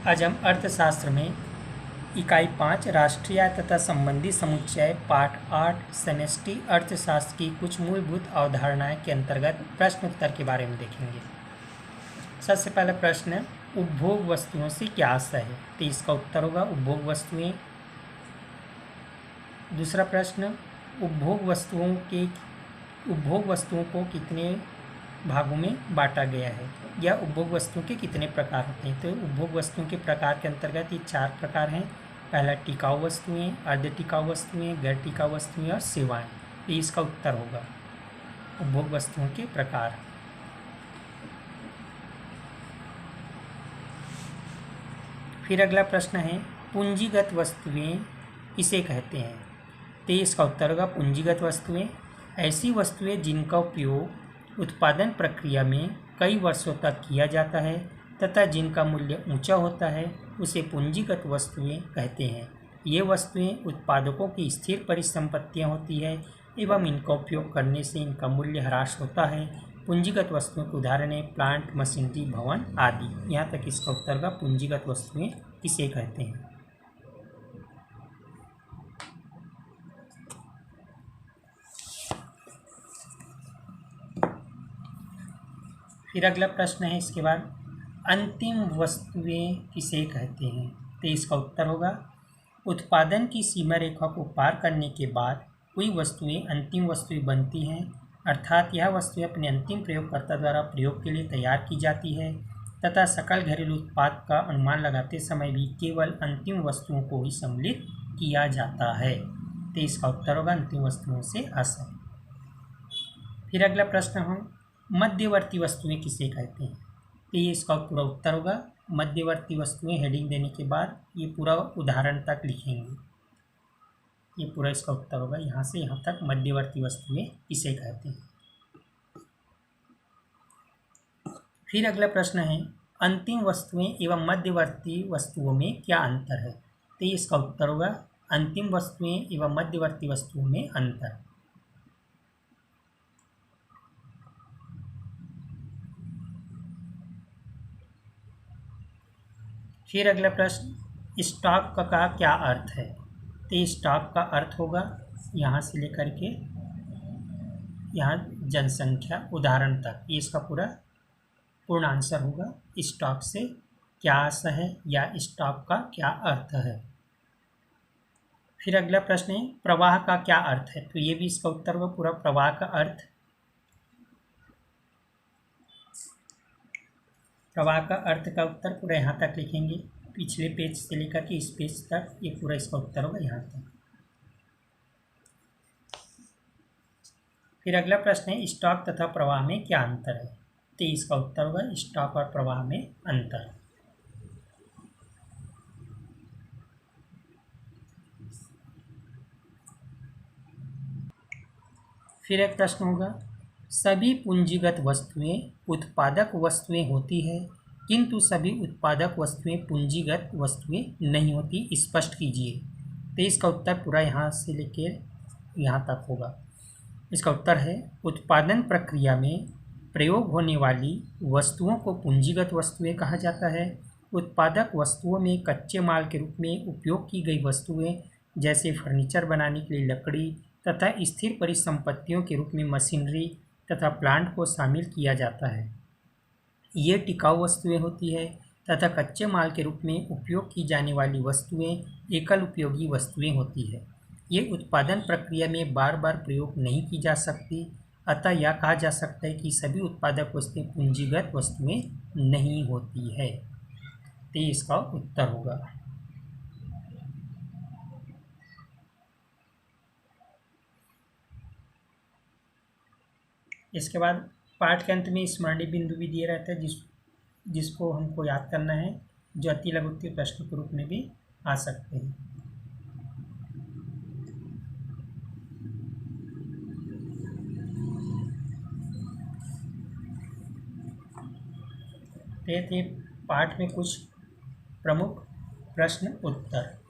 आज हम अर्थशास्त्र में इकाई 5 राष्ट्रीय तथा संबंधी समुच्चय पाठ 8 समष्टि अर्थशास्त्र की कुछ मूलभूत अवधारणाएं के अंतर्गत प्रश्न उत्तर के बारे में देखेंगे। सबसे पहला प्रश्न, उपभोग वस्तुओं से क्या आशय है? तो इसका उत्तर होगा उपभोग वस्तुएं। दूसरा प्रश्न, उपभोग वस्तुओं को कितने भागों में बांटा गया है या उपभोग वस्तुओं के कितने प्रकार होते हैं? तो उपभोग वस्तुओं के प्रकार के अंतर्गत ये 4 प्रकार हैं। पहला टिकाऊ वस्तुएं, अर्ध टिकाऊ वस्तुएं, गैर टिकाऊ वस्तुएं और सेवाएं। ये इसका उत्तर होगा उपभोग वस्तुओं के प्रकार। फिर अगला प्रश्न है, पूंजीगत वस्तुएं किसे कहते हैं? तो इसका उत्तर होगा पूंजीगत वस्तुएं ऐसी वस्तुएं जिनका उपयोग उत्पादन प्रक्रिया में कई वर्षों तक किया जाता है तथा जिनका मूल्य ऊंचा होता है, उसे पूंजीगत वस्तुएं कहते हैं। ये वस्तुएं उत्पादकों की स्थिर परिसंपत्तियां होती है एवं इनका उपयोग करने से इनका मूल्य ह्रास होता है। पूंजीगत वस्तुओं के उदाहरण है प्लांट, मशीनरी, भवन आदि। यहाँ तक इसका उत्तर का पूंजीगत वस्तुएं किसे कहते हैं। फिर अगला प्रश्न है इसके बाद, अंतिम वस्तुएं किसे कहते हैं? तो इसका उत्तर होगा उत्पादन की सीमा रेखा को पार करने के बाद कोई वस्तुएं अंतिम वस्तुएं बनती हैं, अर्थात यह वस्तुएं अपने अंतिम प्रयोगकर्ता द्वारा प्रयोग के लिए तैयार की जाती है तथा सकल घरेलू उत्पाद का अनुमान लगाते समय भी केवल अंतिम वस्तुओं को ही सम्मिलित किया जाता है। तो इसका उत्तर होगा अंतिम वस्तुओं से आशय। फिर अगला प्रश्न हो, मध्यवर्ती वस्तुएं किसे कहते हैं? तो ये इसका पूरा उत्तर होगा मध्यवर्ती वस्तुएं। हेडिंग देने के बाद ये पूरा उदाहरण तक लिखेंगे, ये पूरा इसका उत्तर होगा यहाँ से यहाँ तक मध्यवर्ती वस्तुएं किसे कहते हैं। फिर अगला प्रश्न है, अंतिम वस्तुएं एवं मध्यवर्ती वस्तुओं में क्या अंतर है? तो ये इसका उत्तर होगा अंतिम वस्तुएं एवं मध्यवर्ती वस्तुओं में अंतर। फिर अगला प्रश्न, स्टॉक का क्या अर्थ है? तो स्टॉक का अर्थ होगा यहाँ से लेकर के यहाँ जनसंख्या उदाहरण तक, ये इसका पूर्ण आंसर होगा स्टॉक से क्या आशय है या स्टॉक का क्या अर्थ है। फिर अगला प्रश्न है, प्रवाह का क्या अर्थ है? तो ये भी इसका उत्तर होगा पूरा प्रवाह का अर्थ। प्रवाह का अर्थ का उत्तर पूरा यहाँ तक लिखेंगे, पिछले पेज से लेकर के इस पेज तक, ये पूरा इसका उत्तर होगा यहाँ तक। फिर अगला प्रश्न है, स्टॉक तथा प्रवाह में क्या अंतर है? तो इसका उत्तर होगा स्टॉक और प्रवाह में अंतर। फिर एक प्रश्न होगा, सभी पूंजीगत वस्तुएं उत्पादक वस्तुएं होती है किंतु सभी उत्पादक वस्तुएं पूंजीगत वस्तुएं नहीं होती, स्पष्ट कीजिए। तो इसका उत्तर पूरा यहाँ से लेकर यहाँ तक होगा। इसका उत्तर है उत्पादन प्रक्रिया में प्रयोग होने वाली वस्तुओं को पूंजीगत वस्तुएं कहा जाता है। उत्पादक वस्तुओं में कच्चे माल के रूप में उपयोग की गई वस्तुएं जैसे फर्नीचर बनाने के लिए लकड़ी तथा स्थिर परिसंपत्तियों के रूप में मशीनरी तथा प्लांट को शामिल किया जाता है। ये टिकाऊ वस्तुएं होती है तथा कच्चे माल के रूप में उपयोग की जाने वाली वस्तुएं एकल उपयोगी वस्तुएं होती है। ये उत्पादन प्रक्रिया में बार बार प्रयोग नहीं की जा सकती, अतः यह कहा जा सकता है कि सभी उत्पादक वस्तुएं पूंजीगत वस्तुएं नहीं होती है। तो इसका उत्तर होगा। इसके बाद पाठ के अंत में स्मरणीय बिंदु भी दिए रहते हैं जिसको हमको याद करना है, जो अति लघु उत्तरीय प्रश्न के रूप में भी आ सकते हैं। तो ये थे पाठ में कुछ प्रमुख प्रश्न उत्तर।